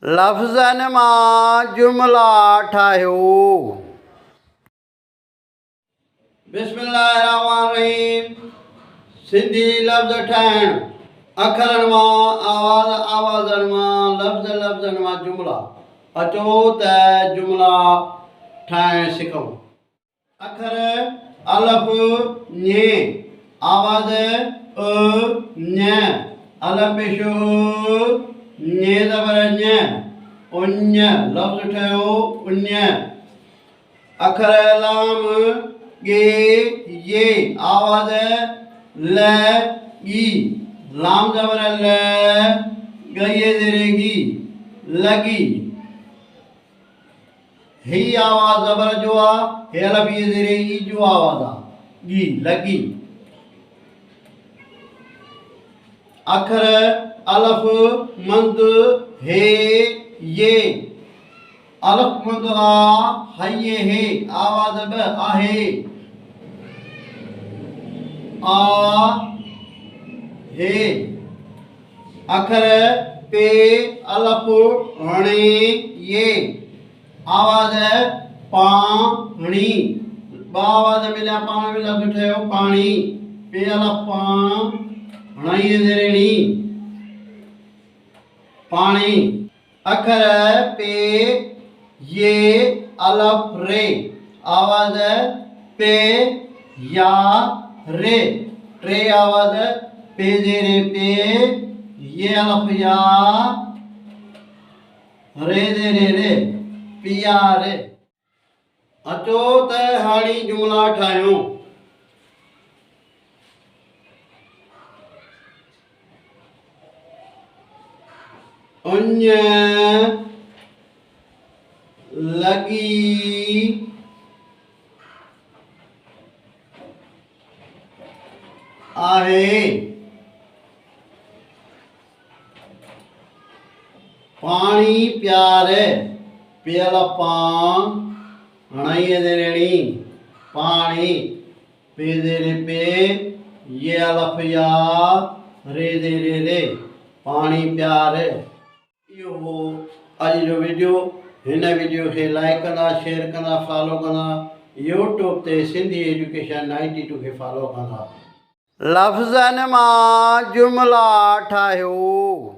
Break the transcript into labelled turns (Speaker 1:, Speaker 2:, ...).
Speaker 1: लफ़्ज़नि मां जुमिला ठाहियो। बिस्मिल्लाहिर्रहमानिर्रहीम। सिंधी लफ़्ज़ ठाहिण। अखरनि मां आवाज़नि मां लफ़्ज़नि मां जुमिला। अचो त जुमिला ठाहिण सिखूं। अखर अलफ़ ञ, आवाज़ ञ, अलफ़ पेश ञ ज़बर ञ, उञ लफ़्ज़ ठहियो उञ। अखर लाम गे ये, आवाज़ ल ई, लाम ज़बर ल, गये ज़ेरे गी, लगी। ही आवाज़ ज़बर जो आ, हे अलफ़ ये ज़ेरे ई जो आवाज़ आ, गी लगी। अखर अलफ़ मंद हे ये, अलफ़ मंद आ हये हे, आवाज़ ब आहे, आ हे। अखर पे अलफ़ णे ये, आवाज़ पाणी, ब आवाज़ मिलिया पाण में लफ़्ज़ ठहियो पाणी। पे अलफ़ पाण, णी ज़ेरे णी, पाणी। अखर पे ये अलफ़ रे, आवाज़ पे या रे, टे आवाज़ पे ज़ेरे पे, ये अलफ़ या, रे ज़ेरे रे, पिया रे। अचो त हाणी जुमिला ठाहियूं। उञ लगी आहे, पाणी प्यारे, पे अलफ़ पां, णी ज़ेरे णी, पाणी। पे ज़ेरे पे, ये अलफ़ या, रे ज़ेरे रे, पाणी प्यारे। इहो हो अॼु जो वीडियो। हिन वीडियो खे लाइक कंदा, शेयर कंदा, फॉलो कंदा। यूट्यूब ते सिंधी एजुकेशन 92 खे फॉलो कंदा। लफ़्ज़नि मां जुमिला ठाहियो।